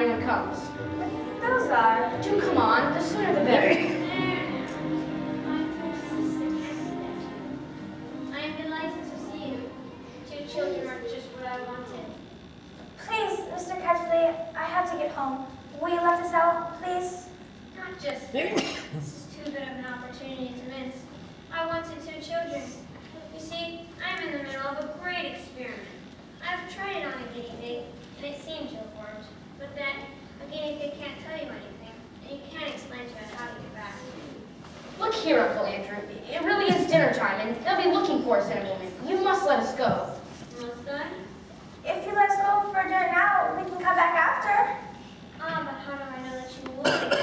anyone comes. Those are. Do come on, the sooner the better. I am delighted to see you. 2 children are just what I wanted. Please, Mr. Catchley, I have to get home. Will you let us out, please? Not just this is too good of an opportunity to miss. I wanted 2 children. You see, I'm in the middle of a great experiment. I've tried it on a guinea pig, and it seemed to have worked. But then, a guinea pig can't tell you anything, and you can't explain to it how to get back. Look here, Uncle Andrew. It really is dinner time, and they'll be looking for us in a moment. You must let us go. Almost done? If you let us go for dinner now, we can come back after. Ah, but how do I know that you would?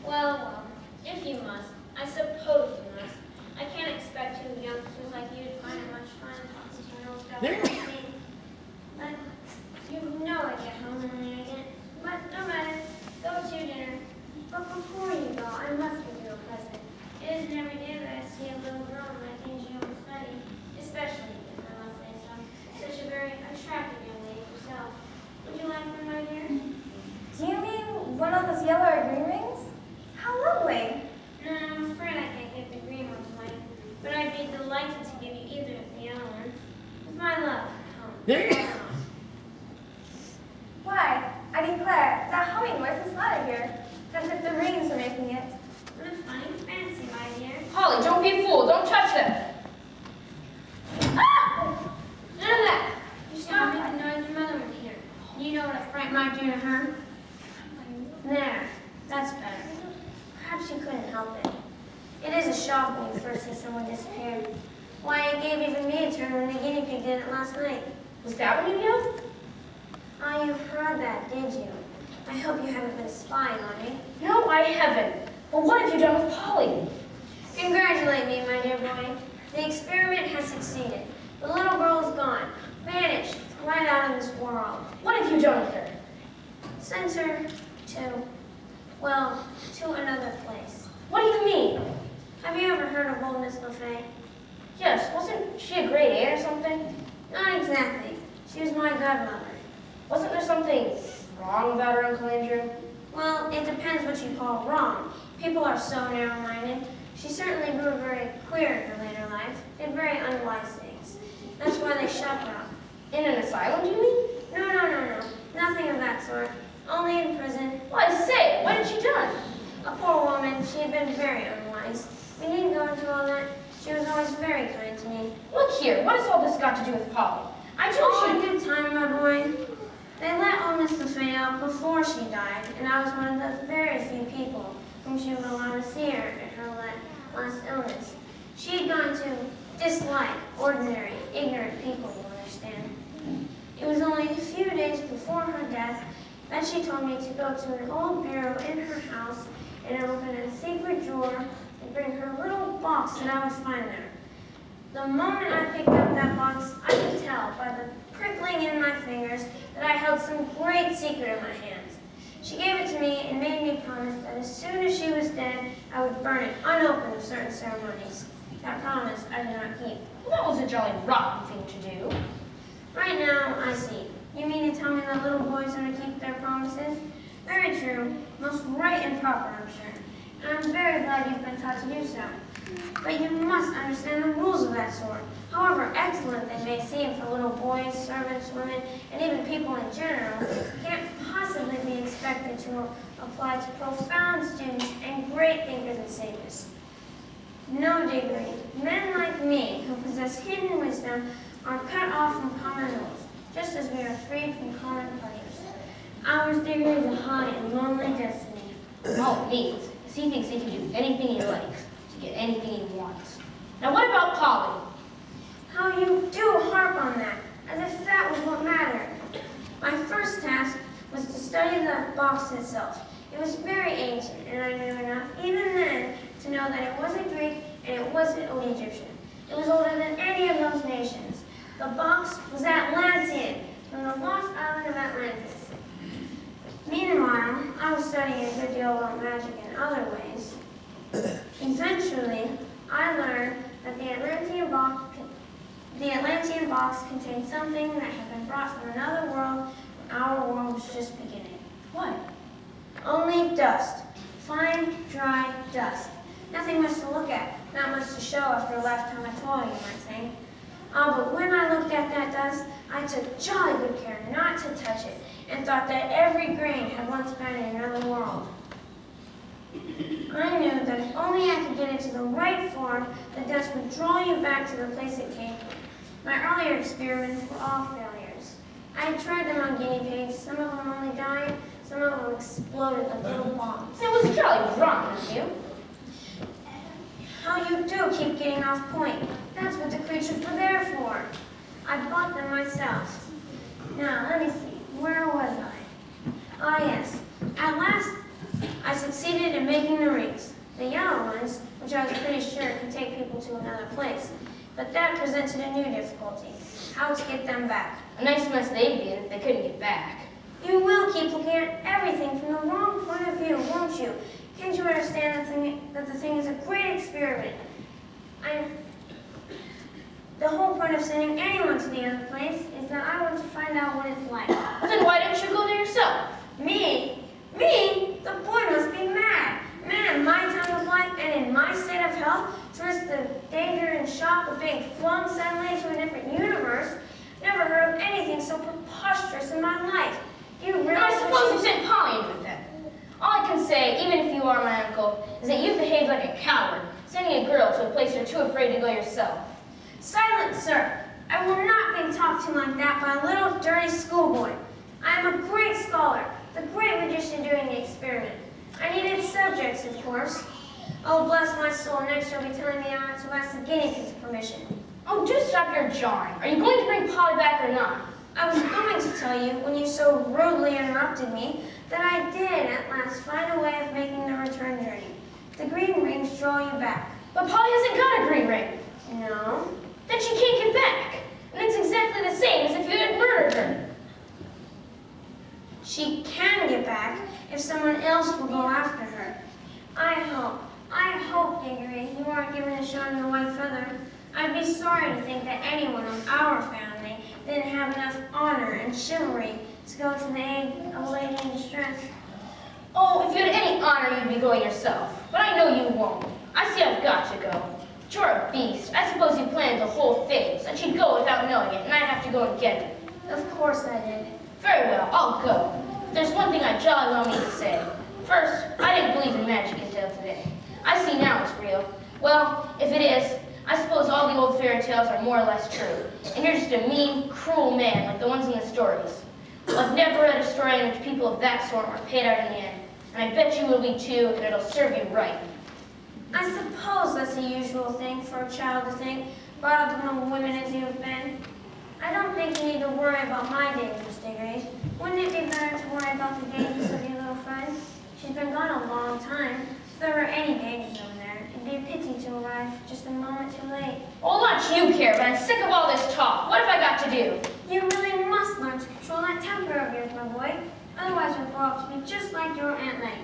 Well, if you must, I suppose you must. I can't expect 2 youngsters like you to find it much fun talking to an old guy like me. But you know I get home early again. But no matter, go to your dinner. But before you go, I must give you a present. It isn't every day that I see a little girl in my dingy old study, especially if I must say so. Such a very attractive young lady yourself. Would you like them, my dear? Do you mean one of those yellow or green rings? How lovely. No, I'm afraid I can't give the green ones away, but I'd be delighted to give you either of the yellow ones. With my love, home. Why, I declare, that humming noise is not here, as if the rings are making it. What a funny fancy, my dear. Holly, don't be a fool. Don't touch them. Ah! None of that. You saw me making noise your mother would hear. You know what a fright might do to her? There. That's better. Perhaps you couldn't help it. It is a shock when you first see someone disappear. Why, it gave even me a turn when the guinea pig did it last night. Was that what you yelled? Ah, you heard that, did you? I hope you haven't been spying on me. No, I haven't. But what have you done with Polly? Congratulate me, my dear boy. The experiment has succeeded. The little girl is gone, vanished, right out of this world. What have you done with her? Sent her to, well, to another place. What do you mean? Have you ever heard of old Miss LaFay? Yes, wasn't she a grade 8 or something? Not exactly. She was my godmother. Wasn't there something wrong about her, Uncle Andrew? Well, it depends what you call wrong. People are so narrow-minded. She certainly grew very queer in her later life, did very unwise things. That's why they shut her up. In an asylum, do you mean? No. Nothing of that sort. Only in prison. Well, I say, what had she done? A poor woman. She had been very unwise. We needn't go into all that. She was always very kind to me. Look here, what has all this got to do with Polly? I told All you. in good time, my boy. They let old Miss LaFay out before she died, and I was one of the very few people whom she would allow to see her in her last illness. She had gone to dislike ordinary, ignorant people, you understand. It was only a few days before her death that she told me to go to an old bureau in her house and open a secret drawer and bring her little box that I would find there. The moment I picked up that box, I could tell by the prickling in my fingers that I held some great secret in my hands. She gave it to me and made me promise that as soon as she was dead, I would burn it unopened of certain ceremonies. That promise I did not keep. Well, that was a jolly rotten thing to do. Right now, I see. You mean to tell me that little boys are to keep their promises? Very true. Most right and proper, I'm sure. And I'm very glad you've been taught to do so. But you must understand the rules of that sort. However excellent they may seem for little boys, servants, women, and even people in general, can't possibly be expected to apply to profound students and great thinkers and sages. No, Digory. Men like me, who possess hidden wisdom, are cut off from common rules, just as we are freed from common pleasures. Ours, Digory, is a high and lonely destiny. All it means is he thinks he can do anything he likes to get anything he wants. Now what about Polly? How you do harp on that, as if that was what mattered. My first task was to study the box itself. It was very ancient, and I knew enough, even then, to know that it wasn't Greek and it wasn't Egyptian. It was older than any of those nations. The box was Atlantean, from the lost island of Atlantis. Meanwhile, I was studying a good deal about magic in other ways. Eventually, I learned that the Atlantean box contained something that had been brought from another world our world was just beginning. What? Only dust. Fine, dry dust. Nothing much to look at, not much to show after a lifetime of toil, you might say. But when I looked at that dust, I took jolly good care not to touch it, and thought that every grain had once been in another world. I knew that if only I could get it to the right form, the dust would draw you back to the place it came from. My earlier experiments were all failures. I had tried them on guinea pigs. Some of them only died, some of them exploded like little bombs. It was jolly wrong of you. How you do keep getting off point. That's what the creatures were there for. I bought them myself. Now, let me see. Where was I? Ah, yes. At last, I succeeded in making the rings. The yellow ones, which I was pretty sure could take people to another place. But that presented a new difficulty. How to get them back. A nice mess they'd be in if they couldn't get back. You will keep looking at everything from the wrong point of view, won't you? Can't you understand that the thing is a great experiment? The whole point of sending anyone to the other place is that I want to find out what it's like. Then why didn't you go there yourself? Me? Me? The boy must be mad. Man, in my time of life and in my state of health, to risk the danger and shock of being flung suddenly to a different universe. Never heard of anything so preposterous in my life. You And realize I suppose you sent Polly in with them. All I can say, even if you are my uncle, is that you behaved like a coward, sending a girl to a place you're too afraid to go yourself. Silence, sir. I will not be talked to like that by a little dirty schoolboy. I am a great scholar, the great magician doing the experiment. I needed subjects, of course. Oh, bless my soul, next you'll be telling me I have to ask the guinea pig's permission. Oh, do stop your jawing. Are you going to bring Polly back or not? I was going to tell you, when you so rudely interrupted me, that I did at last find a way of making the return journey. The green rings draw you back. But Polly hasn't got a green ring. No? Then she can't get back. And it's exactly the same as if you had murdered her. She can get back if someone else will go after her. I hope, Digory, you aren't given a shot in the white feather. I'd be sorry to think that anyone of our family didn't have enough honor and chivalry to go to the aid of a lady in distress. Oh, if you had any honor, you'd be going yourself. But I know you won't. I see I've got to go. But you're a beast. I suppose you planned the whole thing, so that she'd go without knowing it, and I'd have to go and get it. Of course I did. Very well, I'll go. But there's one thing I jolly well need to say. First, I didn't believe in magic until today. I see now it's real. Well, if it is, I suppose all the old fairy tales are more or less true. And you're just a mean, cruel man like the ones in the stories. Well, I've never read a story in which people of that sort were paid out in the end. And I bet you will be too, and it'll serve you right. I suppose that's a usual thing for a child to think, brought up among women as you have been. I don't think you need to worry about my dangers, Digory. Wouldn't it be better to worry about the dangers of your little friend? She's been gone a long time. If there were any dangers over there, it'd be a pity to arrive just a moment too late. Well, not you care, but I'm sick of all this talk. What have I got to do? You really must learn to control that temper of yours, my boy. Otherwise you'll grow up to be just like your Aunt Letty.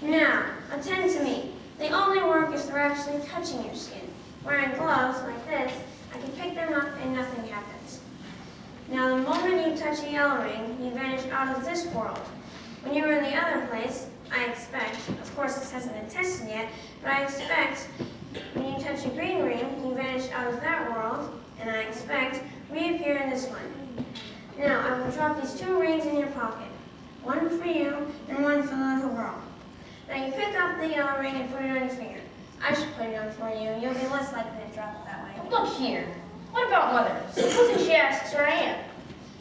Now, attend to me. The only work is through actually touching your skin. Wearing gloves like this, I can pick them up and nothing happens. Now, the moment you touch a yellow ring, you vanish out of this world. When you were in the other place, I expect, of course this hasn't been tested yet, but I expect when you touch a green ring, you vanish out of that world, and I expect reappear in this one. Now, I will drop these two rings in your pocket. One for you and one for the little girl. Now you pick up the yellow ring and put it on your finger. I should put it on for you. You'll be less likely to drop it that way. Look here. What about Mother? Supposing she asks where I am.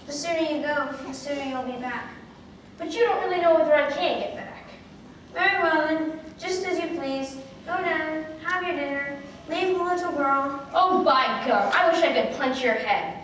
The sooner you go, the sooner you'll be back. But you don't really know whether I can get back. Very well then, just as you please. Go down, have your dinner, leave the little girl. Oh, by gum, I wish I could punch your head.